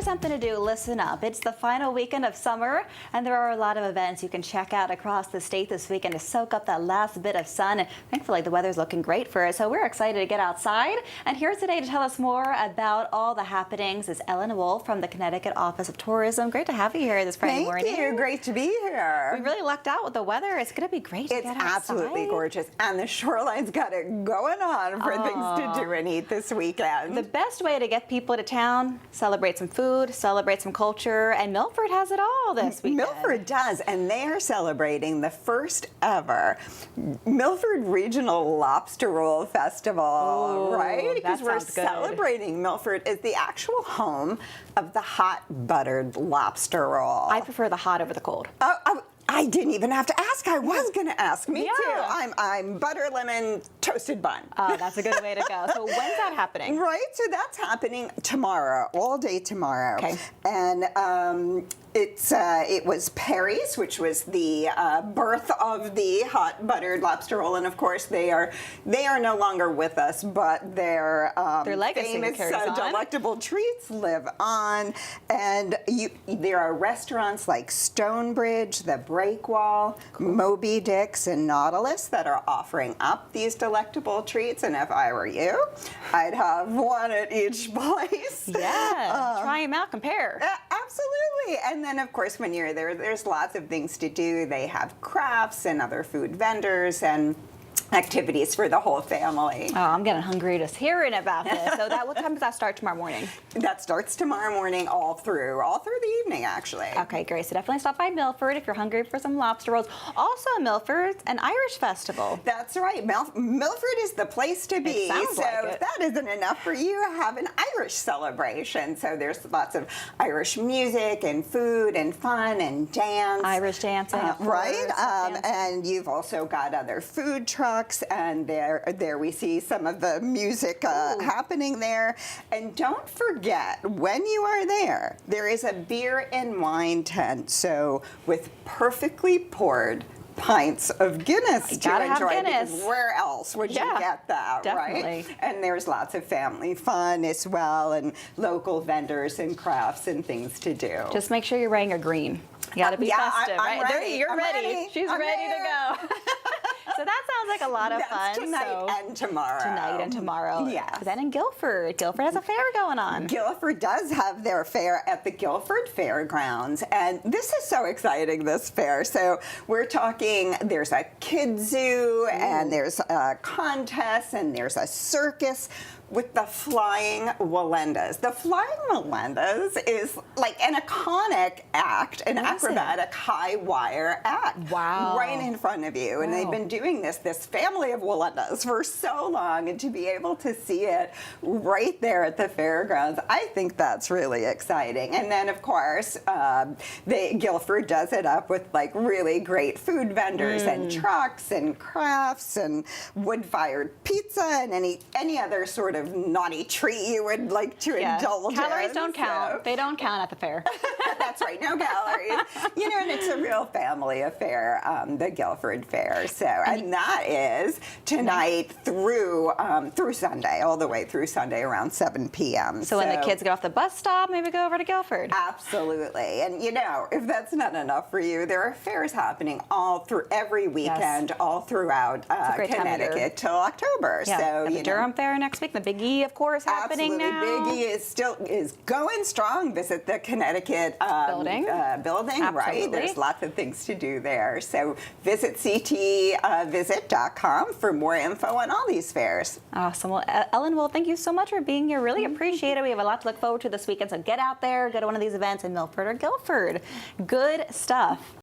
for something to do, listen up. It's the final weekend of summer, and there are a lot of events you can check out across the state this weekend to soak up that last bit of sun. And thankfully, the weather's looking great for us, so we're excited to get outside. And here today to tell us more about all the happenings is Ellen Wolf from the Connecticut Office of Tourism. Great to have you here this Friday morning. Thank you. Great to be here. We really lucked out with the weather. It's going to be great to get outside. It's absolutely gorgeous, and the shoreline's got it going on for things to do and eat this weekend. The best way to get people to town, celebrate some food, celebrate some culture, and Milford has it all this weekend. Milford does, and they are celebrating the first ever Milford Regional Lobster Roll Festival, right? Because we're celebrating Milford is the actual home of the hot buttered lobster roll. I prefer the hot over the cold. I didn't even have to ask. I was going to ask. Me too. I'm butter lemon toasted bun. Oh, that's a good way to go. So when's that happening? Right. So that's happening tomorrow, all day tomorrow. Okay. And it was Perry's, which was the birth of the hot buttered lobster roll, and of course they are no longer with us, but their legacy famous carries on. delectable treats live on. And there are restaurants like Stonebridge, the Breakwall, Moby Dick's, and Nautilus that are offering up these delectable treats. And if I were you, I'd have one at each place. Yeah, try them out, compare. Absolutely. And then, of course, when you're there, there's lots of things to do. They have crafts and other food vendors and activities for the whole family. Oh, I'm getting hungry just hearing about this. So what time does that start tomorrow morning? That starts tomorrow morning all through the evening, actually. Okay, great. So definitely stop by Milford if you're hungry for some lobster rolls. Also, Milford's an Irish festival. That's right. Milford is the place to be. So if that isn't enough for you, have an Irish celebration. So there's lots of Irish music and food and fun and dance. Irish dancing, right? And you've also got other food trucks. And there we see some of the music happening there. And don't forget, when you are there, there is a beer and wine tent. So with perfectly poured pints of Guinness to enjoy. Guinness. Where else would you get that, right? And there's lots of family fun as well, and local vendors and crafts and things to do. Just make sure you're wearing a green. You got to be festive, I'm right? ready. You're ready. ready. She's ready to go. So that sounds like a lot of fun. Tonight and tomorrow. Tonight and tomorrow. Yes. Then in Guilford has a fair going on. Guilford does have their fair at the Guilford Fairgrounds. And this is so exciting, this fair. So we're talking, there's a kid zoo, and there's a contest, and there's a circus with the Flying Walendas. The Flying Walendas is like an iconic act, an acrobatic high wire act. Wow. Right in front of you. And they've been doing this family of Walendas for so long, and to be able to see it right there at the fairgrounds, I think that's really exciting. And then, of course, Guilford does it up with like really great food vendors and trucks and crafts and wood-fired pizza and any other sort of naughty treat you would like to indulge in. Calories don't count. They don't count at the fair. That's right, no calories. And it's a real family affair, the Guilford Fair. So, and that is tonight through Sunday, all the way through Sunday around 7 p.m. So when the kids get off the bus stop, maybe go over to Guilford. Absolutely. And if that's not enough for you, there are fairs happening all through every weekend, all throughout Connecticut till October. Yeah. So the Durham Fair next week, the Big E, of course, happening now. Big E is going strong. Visit the Connecticut building, right? There's lots of things to do there. So visit ctvisit.com for more info on all these fairs. Awesome. Well, Ellen Wolf, thank you so much for being here. Really appreciate it. We have a lot to look forward to this weekend, so get out there, go to one of these events in Milford or Guilford. Good stuff.